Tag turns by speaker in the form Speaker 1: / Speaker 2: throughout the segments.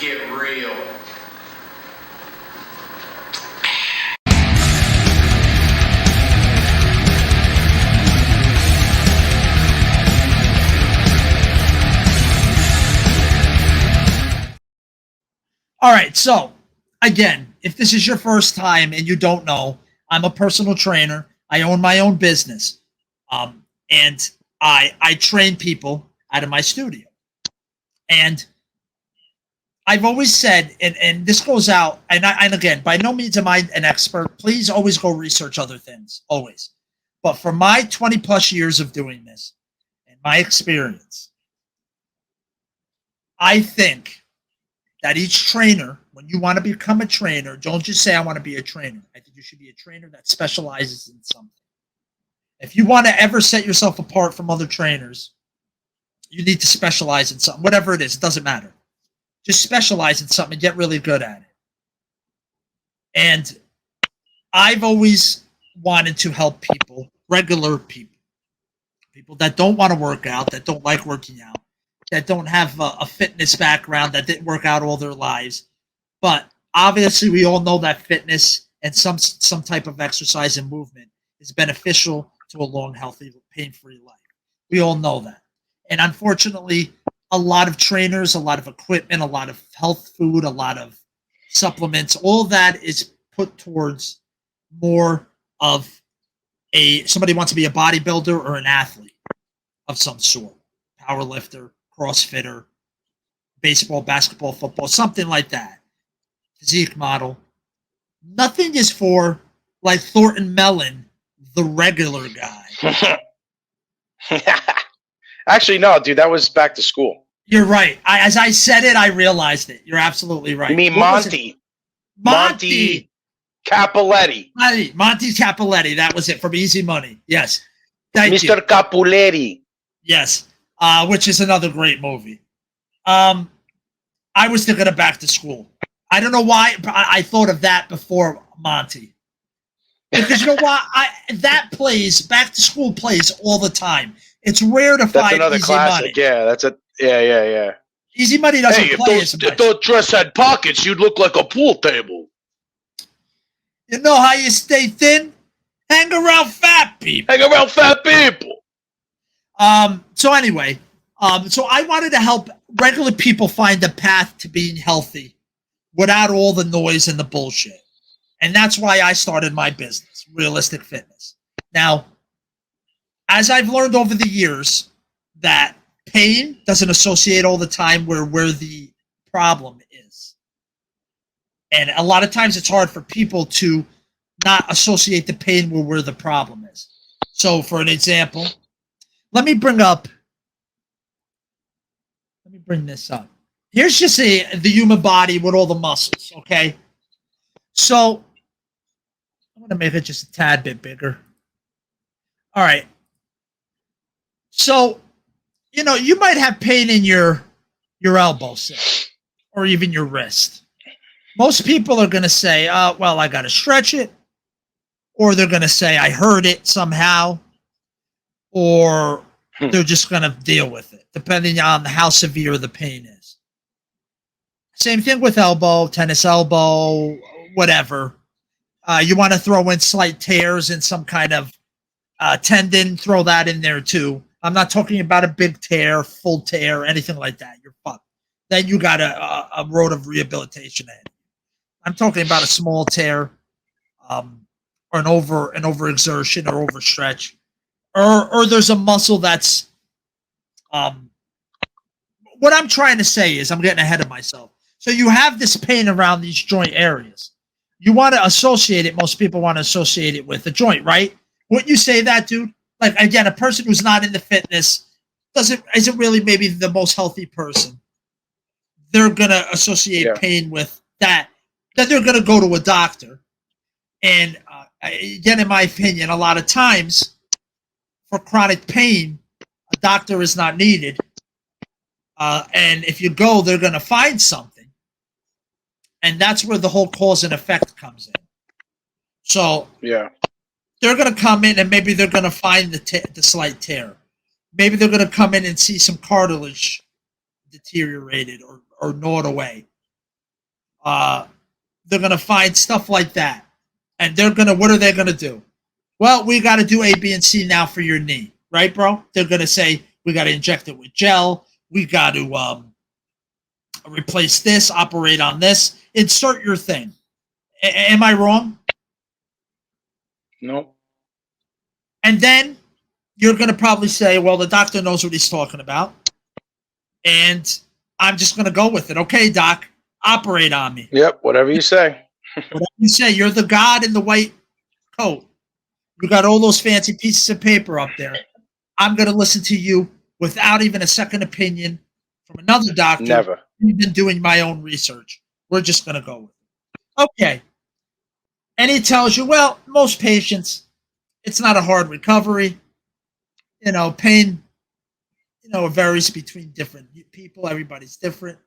Speaker 1: get real.
Speaker 2: All right, so again, if this is your first time and you don't know, I'm a personal trainer. I own my own business, and I train people out of my studio. And I've always said, and this goes out, and again, by no means am I an expert. Please always go research other things, always. But for my 20 plus years of doing this and my experience, I think that each trainer, when you want to become a trainer, don't just say, I want to be a trainer. I think you should be a trainer that specializes in something. If you want to ever set yourself apart from other trainers, you need to specialize in something, whatever it is, it doesn't matter. Just specialize in something and get really good at it. And I've always wanted to help people, regular people, people that don't want to work out, that don't like working out, that don't have a fitness background, that didn't work out all their lives. But obviously, we all know that fitness and some type of exercise and movement is beneficial to a long, healthy, pain-free life. We all know that. And unfortunately, a lot of trainers, a lot of equipment, a lot of health food, a lot of supplements, all that is put towards more of somebody wants to be a bodybuilder or an athlete of some sort, power lifter, CrossFitter, baseball, basketball, football, something like that. Physique model. Nothing is for, like Thornton Mellon, the regular guy.
Speaker 3: Actually, no, dude, that was back to school.
Speaker 2: You're right. As I said it, I realized it. You're absolutely right.
Speaker 3: You mean Monty? Monty Capoletti.
Speaker 2: Monty Capoletti. That was it, from Easy Money. Yes. Thank
Speaker 3: Mr.
Speaker 2: you.
Speaker 3: Capoletti.
Speaker 2: Yes. Which is another great movie. I was thinking of Back to School. I don't know why I thought of that before Monty. Because you know what? Back to School plays all the time. It's rare to find
Speaker 3: another
Speaker 2: Easy
Speaker 3: classic.
Speaker 2: Money.
Speaker 3: Yeah, that's a yeah.
Speaker 2: Easy Money doesn't play as much.
Speaker 3: If those dress had pockets, you'd look like a pool table.
Speaker 2: You know how you stay thin? Hang around fat people.
Speaker 3: Hang around fat people.
Speaker 2: So anyway, so I wanted to help regular people find a path to being healthy without all the noise and the bullshit. And that's why I started my business, Realistic Fitness. Now, as I've learned over the years, that pain doesn't associate all the time where the problem is. And a lot of times it's hard for people to not associate the pain where the problem is. So for an example, let me bring this up. Here's just the human body with all the muscles, okay? So I'm going to make it just a tad bit bigger. All right. So, you know, you might have pain in your elbow, say, or even your wrist. Most people are going to say, well, I got to stretch it. Or they're going to say, I hurt it somehow. Or they're just going to deal with it, depending on how severe the pain is. Same thing with elbow, tennis elbow, whatever. You want to throw in slight tears and some kind of tendon, throw that in there too. I'm not talking about a big tear, full tear, anything like that. You're fucked. Then you got a road of rehabilitation ahead. I'm talking about a small tear, or an overexertion or overstretch, or there's a muscle that's. What I'm trying to say is, I'm getting ahead of myself. So you have this pain around these joint areas. You want to associate it. Most people want to associate it with the joint, right? Wouldn't you say that, dude? Like, again, a person who's not into fitness isn't really maybe the most healthy person. They're gonna associate pain with that. Then they're gonna go to a doctor. And again, in my opinion, a lot of times for chronic pain, a doctor is not needed. And if you go, they're gonna find something. And that's where the whole cause and effect comes in. So they're going to come in and maybe they're going to find the slight tear. Maybe they're going to come in and see some cartilage deteriorated or gnawed away. They're going to find stuff like that. And what are they going to do? Well, we got to do A, B, and C now for your knee. Right, bro? They're going to say, we got to inject it with gel. We got to replace this, operate on this, insert your thing. Am I wrong?
Speaker 3: No.
Speaker 2: And then you're going to probably say, well, the doctor knows what he's talking about. And I'm just going to go with it. Okay, doc, operate on me.
Speaker 3: Yep, whatever you say.
Speaker 2: Whatever you say. You're the god in the white coat. You got all those fancy pieces of paper up there. I'm going to listen to you without even a second opinion from another doctor.
Speaker 3: Never.
Speaker 2: I've been doing my own research. We're just going to go with it. Okay. And he tells you, well, most patients, it's not a hard recovery. Pain, it varies between different people. Everybody's different.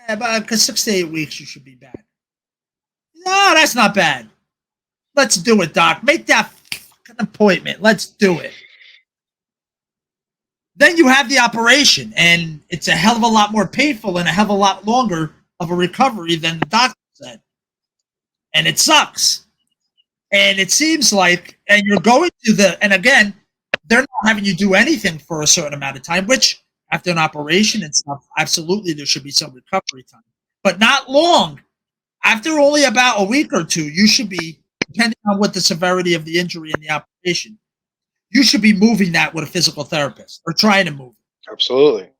Speaker 2: Yeah, but because 6 to 8 weeks, you should be back. No, that's not bad. Let's do it, doc. Make that fucking appointment. Let's do it. Then you have the operation, and it's a hell of a lot more painful and a hell of a lot longer of a recovery than the doctor said. And it sucks. And it seems like, and you're going to and again, they're not having you do anything for a certain amount of time, which after an operation and stuff, absolutely there should be some recovery time. But not long. After only about a week or two, you should be, depending on what the severity of the injury and the operation, you should be moving that with a physical therapist or trying to move it.
Speaker 3: Absolutely.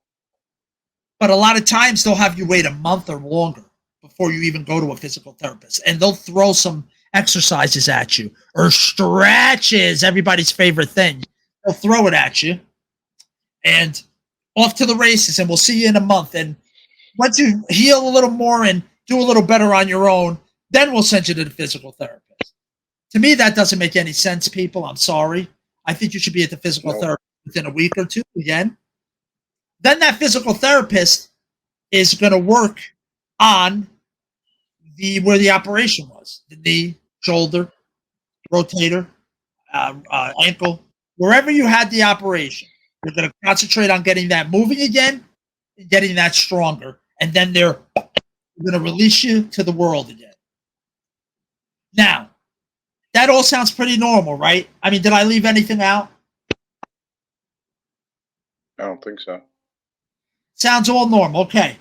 Speaker 2: But a lot of times they'll have you wait a month or longer before you even go to a physical therapist. And they'll throw some exercises at you or stretches, everybody's favorite thing. They'll throw it at you and off to the races, and we'll see you in a month. And once you heal a little more and do a little better on your own, then we'll send you to the physical therapist. To me, that doesn't make any sense, people. I'm sorry. I think you should be at the physical therapist within a week or two again. Then that physical therapist is going to work on where the operation was, the knee, shoulder, rotator, ankle, wherever you had the operation. You're going to concentrate on getting that moving again and getting that stronger. And then they're going to release you to the world again. Now, that all sounds pretty normal, right? I mean, did I leave anything out?
Speaker 3: I don't think so.
Speaker 2: Sounds all normal. Okay.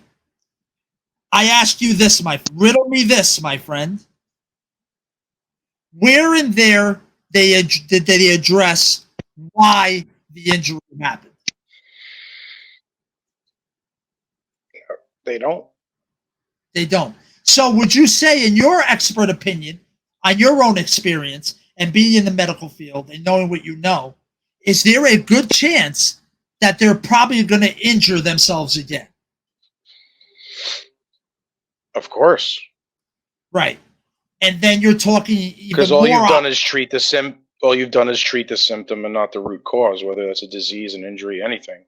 Speaker 2: I asked you this, riddle me this, my friend. Where in there did they address why the injury happened?
Speaker 3: They don't.
Speaker 2: They don't. So would you say, in your expert opinion, on your own experience and being in the medical field and knowing what you know, is there a good chance that they're probably going to injure themselves again?
Speaker 3: Of course.
Speaker 2: Right. And then you're talking even
Speaker 3: because all
Speaker 2: more
Speaker 3: you've done is treat the symptom and not the root cause, whether that's a disease, an injury, anything.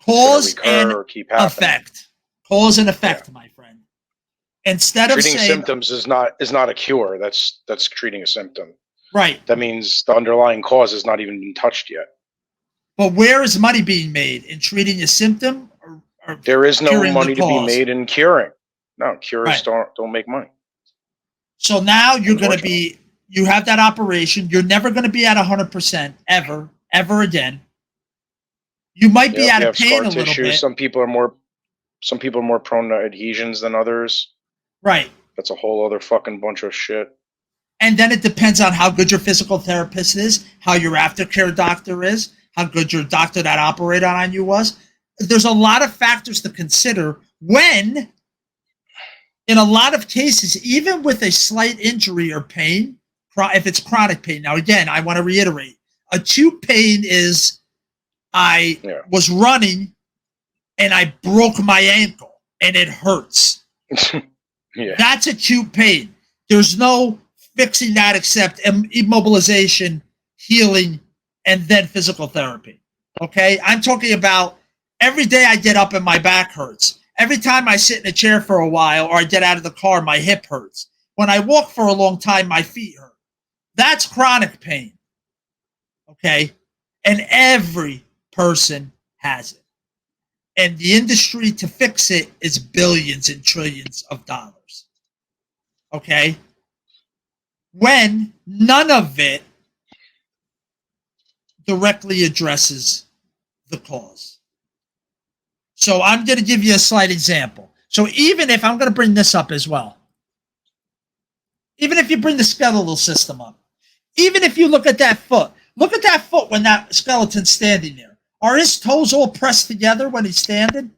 Speaker 2: cause and
Speaker 3: or keep happening.
Speaker 2: effect. Cause and effect, my friend. Instead of
Speaker 3: Treating
Speaker 2: saying
Speaker 3: symptoms is not a cure. That's treating a symptom.
Speaker 2: right.
Speaker 3: That means the underlying cause has not even been touched yet.
Speaker 2: But where is money being made? In treating a symptom or
Speaker 3: There is no
Speaker 2: curing
Speaker 3: money
Speaker 2: the
Speaker 3: to be
Speaker 2: cause?
Speaker 3: made in curing. No, cures
Speaker 2: Right.
Speaker 3: don't make money.
Speaker 2: So now you're going to
Speaker 3: Unfortunately.
Speaker 2: you have that operation. You're never going to be at 100% ever again. You might be
Speaker 3: Yeah,
Speaker 2: out
Speaker 3: you
Speaker 2: of
Speaker 3: have
Speaker 2: pain
Speaker 3: scar
Speaker 2: a little
Speaker 3: tissue.
Speaker 2: bit.
Speaker 3: Some people are more prone to adhesions than others.
Speaker 2: Right.
Speaker 3: That's a whole other fucking bunch of shit.
Speaker 2: And then it depends on how good your physical therapist is, how your aftercare doctor is, how good your doctor that operated on you was. There's a lot of factors to consider when, in a lot of cases, even with a slight injury or pain, if it's chronic pain. Now, again, I want to reiterate, acute pain is I was running and I broke my ankle and it hurts.
Speaker 3: Yeah.
Speaker 2: That's acute pain. There's no fixing that except immobilization, healing, and then physical therapy. Okay? I'm talking about every day I get up and my back hurts. Every time I sit in a chair for a while or I get out of the car, my hip hurts. When I walk for a long time, my feet hurt. That's chronic pain. Okay? And every person has it. And the industry to fix it is billions and trillions of dollars. Okay? When none of it directly addresses the cause. So I'm going to give you a slight example. So even if I'm going to bring this up as well, even if you bring the skeletal system up, even if you look at that foot when that skeleton's standing there. Are his toes all pressed together when he's standing?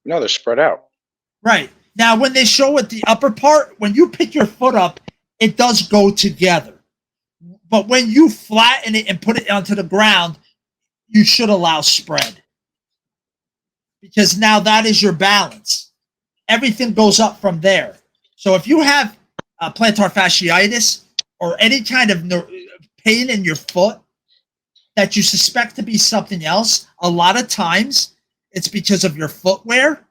Speaker 3: No, they're spread out.
Speaker 2: Right. Now, when they show it the upper part, when you pick your foot up, it does go together. But when you flatten it and put it onto the ground, you should allow spread. Because now that is your balance. Everything goes up from there. So if you have plantar fasciitis or any kind of pain in your foot that you suspect to be something else, a lot of times it's because of your footwear.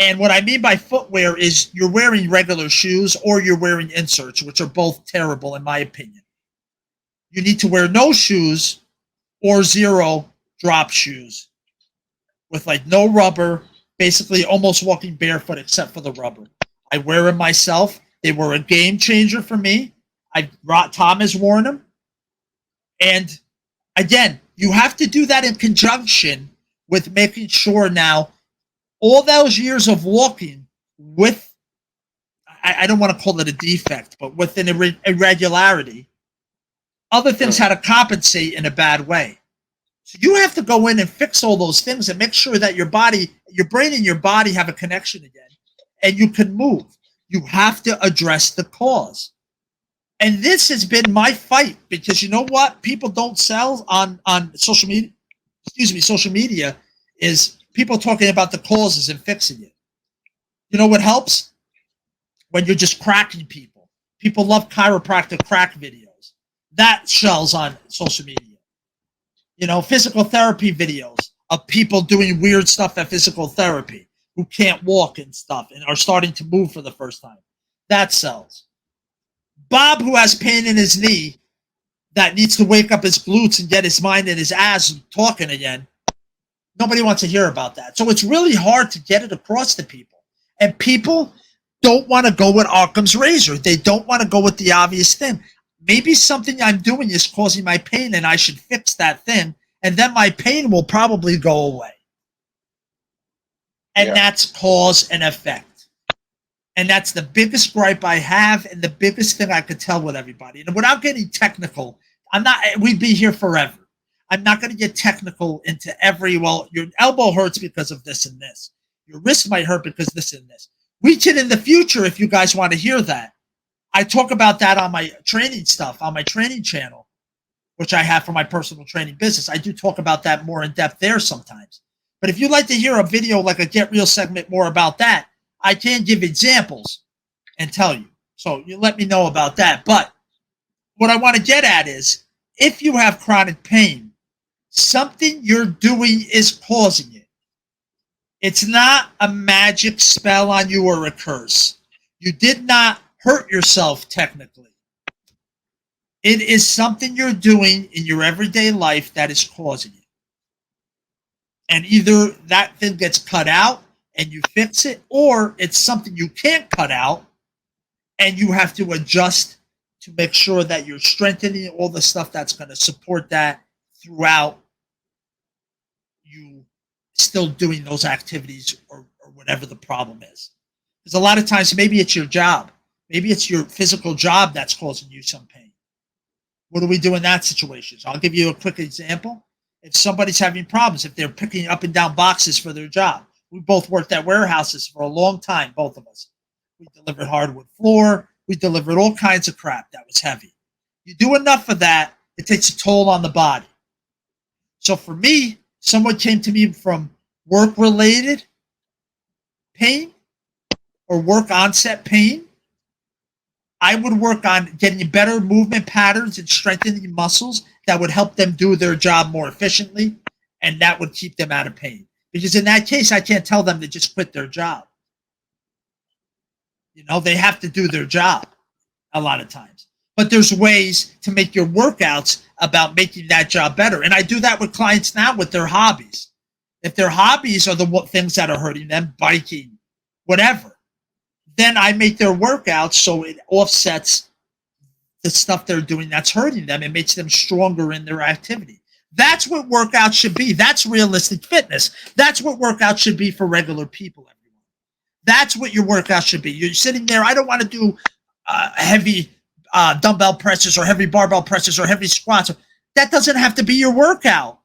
Speaker 2: And what I mean by footwear is you're wearing regular shoes or you're wearing inserts, which are both terrible in my opinion. You need to wear no shoes or zero drop shoes with like no rubber, basically almost walking barefoot except for the rubber. I wear them myself. They were a game changer for me. Tom has worn them. And again, you have to do that in conjunction with making sure now all those years of walking with, I don't want to call it a defect, but with an irregularity, other things had to compensate in a bad way. So you have to go in and fix all those things and make sure that your body, your brain and your body have a connection again and you can move. You have to address the cause. And this has been my fight because you know what people don't sell on social media, social media is people talking about the causes and fixing it. You know what helps? When you're just cracking people. People love chiropractic crack videos. That sells on social media. You know, physical therapy videos of people doing weird stuff at physical therapy who can't walk and stuff and are starting to move for the first time. That sells. Bob, who has pain in his knee, that needs to wake up his glutes and get his mind and his ass talking again. Nobody wants to hear about that. So it's really hard to get it across to people. And people don't want to go with Occam's razor. They don't want to go with the obvious thing. Maybe something I'm doing is causing my pain and I should fix that thing. And then my pain will probably go away. And that's cause and effect. And that's the biggest gripe I have and the biggest thing I could tell with everybody. And without getting technical, we'd be here forever. I'm not going to get technical into your elbow hurts because of this and this. Your wrist might hurt because this and this. We can in the future, if you guys want to hear that. I talk about that on my training stuff, on my training channel, which I have for my personal training business. I do talk about that more in depth there sometimes. But if you'd like to hear a video like a Get Real segment more about that, I can give examples and tell you. So you let me know about that. But what I want to get at is if you have chronic pain, something you're doing is causing it. It's not a magic spell on you or a curse. You did not hurt yourself technically. It is something you're doing in your everyday life that is causing it. And either that thing gets cut out and you fix it, or it's something you can't cut out and you have to adjust to make sure that you're strengthening all the stuff that's going to support that throughout you still doing those activities or whatever the problem is. Because a lot of times maybe it's your job. Maybe it's your physical job that's causing you some pain. What do we do in that situation? So I'll give you a quick example. If somebody's having problems, if they're picking up and down boxes for their job. We both worked at warehouses for a long time, both of us. We delivered hardwood floor. We delivered all kinds of crap that was heavy. You do enough of that, it takes a toll on the body. So for me, someone came to me from work-related pain or work onset pain. I would work on getting better movement patterns and strengthening muscles that would help them do their job more efficiently, and that would keep them out of pain. Because in that case, I can't tell them to just quit their job. You know, they have to do their job a lot of times. But there's ways to make your workouts about making that job better. And I do that with clients now with their hobbies. If their hobbies are the things that are hurting them, biking, whatever, then I make their workouts so it offsets the stuff they're doing that's hurting them. It makes them stronger in their activity. That's what workouts should be. That's realistic fitness. That's what workouts should be for regular people, everyone. That's what your workout should be. You're sitting there, I don't want to do heavy dumbbell presses or heavy barbell presses or heavy squats. That doesn't have to be your workout.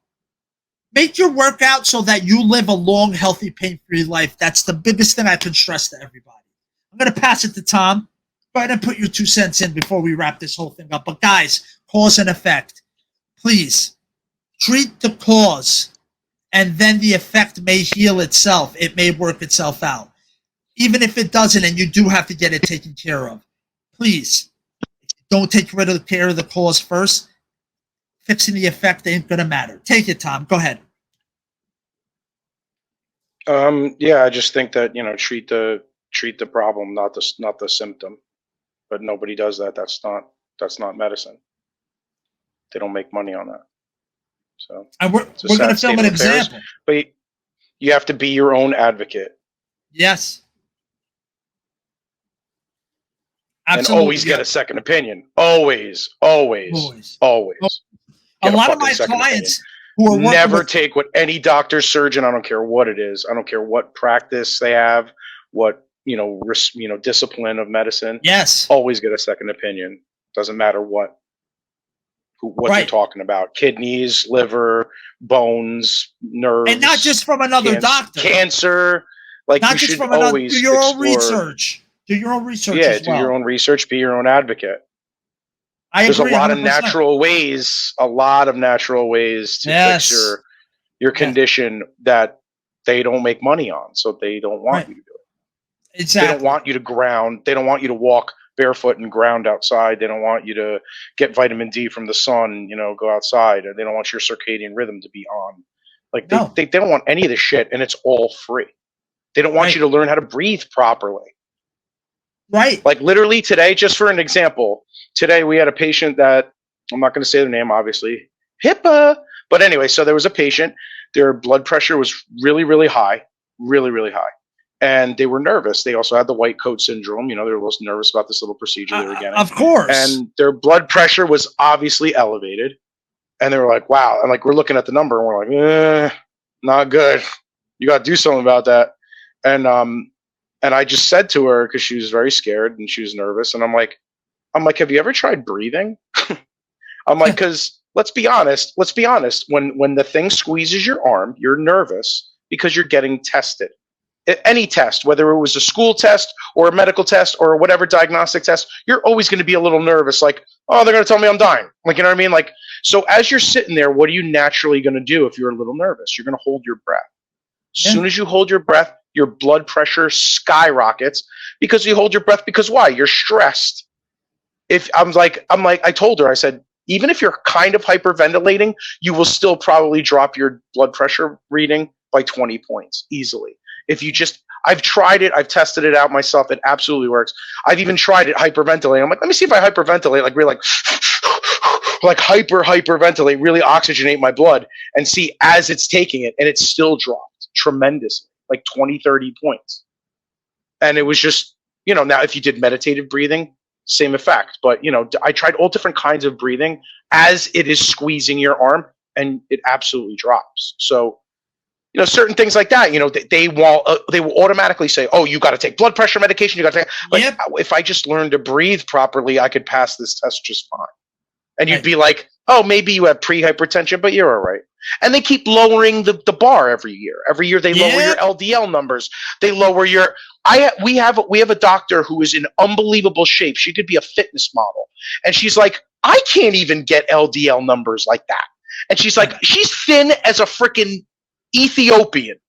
Speaker 2: Make your workout so that you live a long, healthy, pain-free life. That's the biggest thing I can stress to everybody. I'm going to pass it to Tom. Go ahead and put your 2 cents in before we wrap this whole thing up. But guys, cause and effect. Please, treat the cause, and then the effect may heal itself. It may work itself out. Even if it doesn't and you do have to get it taken care of, please, don't take care of the cause first. Fixing the effect ain't going to matter. Take it, Tom. Go ahead.
Speaker 3: Yeah, I just think that, treat the problem, not the symptom. But nobody does that. That's not medicine. They don't make money on that. So
Speaker 2: and we're going to film an example.
Speaker 3: But you have to be your own advocate.
Speaker 2: Yes.
Speaker 3: Absolutely. And always get a second opinion. Always.
Speaker 2: A lot of my clients who are
Speaker 3: never take what any doctor, surgeon, I don't care what it is. I don't care what practice they have, what discipline of medicine.
Speaker 2: Yes.
Speaker 3: Always get a second opinion. Doesn't matter what you're talking about. Kidneys, liver, bones, nerves.
Speaker 2: And not just from another doctor.
Speaker 3: Cancer. Like, not just from another. Do
Speaker 2: your own research. Do your own research.
Speaker 3: Yeah, do your own research. Be your own advocate. There's a lot 100%. Of natural ways. A lot of natural ways to fix your condition that they don't make money on. So they don't want you to do it.
Speaker 2: Exactly.
Speaker 3: They don't want you to ground. They don't want you to walk barefoot and ground outside. They don't want you to get vitamin D from the sun, go outside. Or they don't want your circadian rhythm to be on. Like they don't want any of this shit, and it's all free. They don't want you to learn how to breathe properly.
Speaker 2: Right.
Speaker 3: Like literally today, just for an example, today we had a patient that, I'm not going to say their name, obviously, HIPAA. But anyway, so there was a patient, their blood pressure was really, really high, really, really high. And they were nervous. They also had the white coat syndrome. They were a little nervous about this little procedure they were getting.
Speaker 2: Of course.
Speaker 3: And their blood pressure was obviously elevated. And they were like, wow. And like, we're looking at the number and we're like, not good. You got to do something about that. And I just said to her, because she was very scared and she was nervous. And I'm like, have you ever tried breathing? I'm like, because let's be honest. When the thing squeezes your arm, you're nervous because you're getting tested. Any test, whether it was a school test or a medical test or whatever diagnostic test, you're always going to be a little nervous. Like, oh, they're going to tell me I'm dying. Like, you know what I mean? Like, so as you're sitting there, what are you naturally going to do if you're a little nervous? You're going to hold your breath. As soon as you hold your breath, your blood pressure skyrockets because you hold your breath. Because why? You're stressed. If I told her, I said, even if you're kind of hyperventilating, you will still probably drop your blood pressure reading by 20 points easily. If you I've tried it. I've tested it out myself. It absolutely works. I've even tried it hyperventilating. I'm like, let me see if I hyperventilate, like really like hyperventilate, really oxygenate my blood and see as it's taking it. And it's still dropped tremendously, like 20, 30 points. And it was just, now if you did meditative breathing, same effect. But, I tried all different kinds of breathing as it is squeezing your arm and it absolutely drops. So, certain things like that, they will automatically say, oh, you got to take blood pressure medication. You got to take, if I just learned to breathe properly, I could pass this test just fine. And you'd be like, oh, maybe you have pre-hypertension, but you're all right. And they keep lowering the bar every year. Every year they lower your LDL numbers. They lower your, we have a doctor who is in unbelievable shape. She could be a fitness model. And she's like, I can't even get LDL numbers like that. And she's like, she's thin as a freaking Ethiopian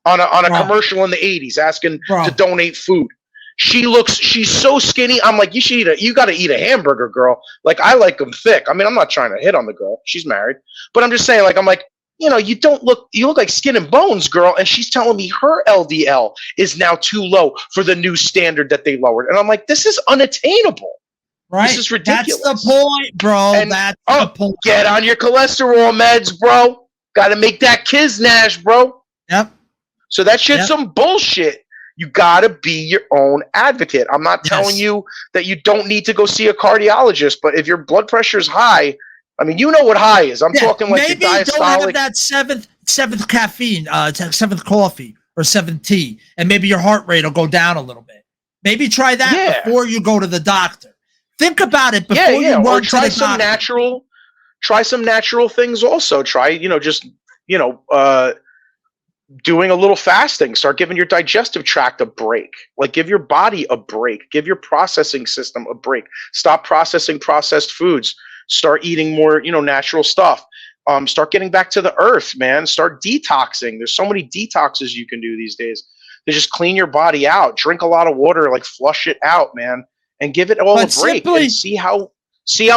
Speaker 3: on a commercial in the 80s asking to donate food. She's so skinny. I'm like, you got to eat a hamburger, girl. Like, I like them thick. I mean, I'm not trying to hit on the girl. She's married, but I'm just saying, like, you look like skin and bones, girl. And she's telling me her LDL is now too low for the new standard that they lowered. And I'm like, this is unattainable.
Speaker 2: Right.
Speaker 3: This is ridiculous.
Speaker 2: That's the point, bro.
Speaker 3: And,
Speaker 2: that's the point.
Speaker 3: Get on your cholesterol meds, bro. Got to make that Kiznash, bro.
Speaker 2: Yep.
Speaker 3: So that shit's some bullshit. You got to be your own advocate. I'm not telling you that you don't need to go see a cardiologist, but if your blood pressure is high, I mean, you know what high is. I'm talking like
Speaker 2: maybe
Speaker 3: your
Speaker 2: you don't have
Speaker 3: diastolic.
Speaker 2: that seventh caffeine, seventh coffee or seventh tea, and maybe your heart rate will go down a little bit. Maybe try that before you go to the doctor. Think about it before you run
Speaker 3: or
Speaker 2: to
Speaker 3: try
Speaker 2: the
Speaker 3: some
Speaker 2: doctor.
Speaker 3: natural. Try some natural things also. Try, doing a little fasting. Start giving your digestive tract a break. Like, give your body a break. Give your processing system a break. Stop processing processed foods. Start eating more, natural stuff. Start getting back to the earth, man. Start detoxing. There's so many detoxes you can do these days to just clean your body out. Drink a lot of water, like flush it out, man, and give it all a break and see how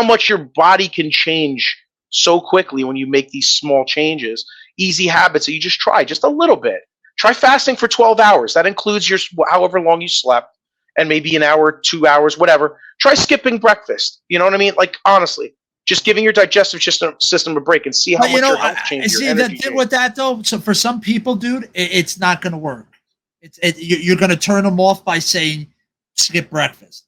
Speaker 3: much your body can change so quickly when you make these small changes. Easy habits that you just try just a little bit. Try fasting for 12 hours. That includes your however long you slept and maybe an hour, 2 hours, whatever. Try skipping breakfast. You know what I mean? Like, honestly, just giving your digestive system a break and see how much your health changes.
Speaker 2: See, the thing with that, though, so for some people, dude, it's not going to work. You're going to turn them off by saying skip breakfast.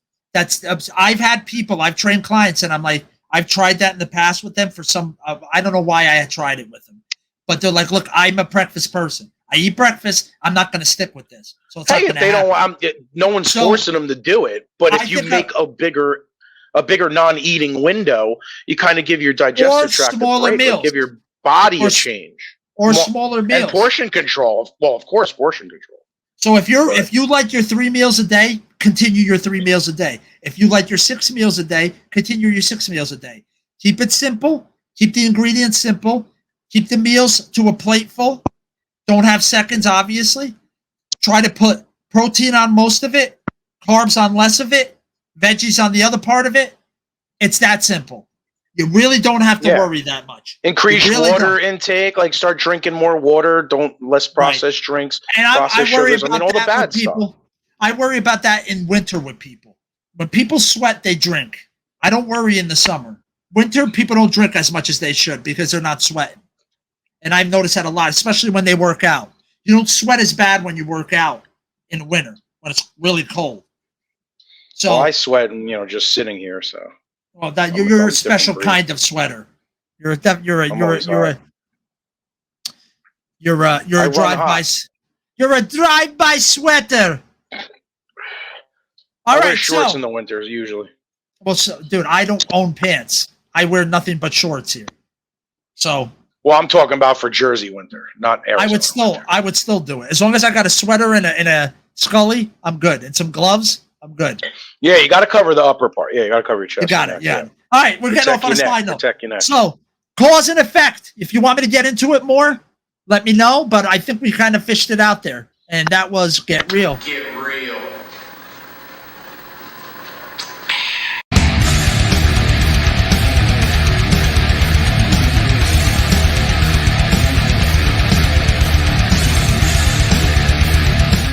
Speaker 2: I've had people, I've trained clients, and I'm like, I've tried that in the past with them for some, I don't know why I had tried it with them. But they're like, look, I'm a breakfast person. I eat breakfast. I'm not going to stick with this. So it's not going to happen.
Speaker 3: No one's forcing them to do it. But if you make a bigger non-eating window, you kind of give your digestive tract a break, meals. Give your body a change.
Speaker 2: Or smaller meals.
Speaker 3: And portion control. Well, of course, portion control.
Speaker 2: So if you like your 3 meals a day, continue your 3 meals a day. If you like your 6 meals a day, continue your 6 meals a day. Keep it simple. Keep the ingredients simple. Keep the meals to a plate full. Don't have seconds, obviously. Try to put protein on most of it, carbs on less of it, veggies on the other part of it. It's that simple. You really don't have to worry that much.
Speaker 3: Increase water intake, like start drinking more water. Don't less processed drinks,
Speaker 2: and
Speaker 3: processed sugars. I mean, all the bad
Speaker 2: stuff. I worry about that in winter with people. When people sweat, they drink. I don't worry in the summer. Winter, people don't drink as much as they should because they're not sweating. And I've noticed that a lot, especially when they work out. You don't sweat as bad when you work out in the winter when it's really cold. So
Speaker 3: I sweat and just sitting here. So
Speaker 2: you're a special kind of sweater. You're a drive-by sweater.
Speaker 3: I wear shorts in the winters usually.
Speaker 2: Well, dude, I don't own pants. I wear nothing but shorts here. So.
Speaker 3: Well, I'm talking about for Jersey winter, not Arizona.
Speaker 2: I would still do it as long as I got a sweater and a scully. I'm good, and some gloves. I'm good.
Speaker 3: Yeah, you got to cover the upper part. Yeah, you got to cover your chest.
Speaker 2: You got it. Yeah. All right, we're getting off on a slide note.
Speaker 3: Protect your neck.
Speaker 2: So, cause and effect. If you want me to get into it more, let me know. But I think we kind of fished it out there, and that was get real.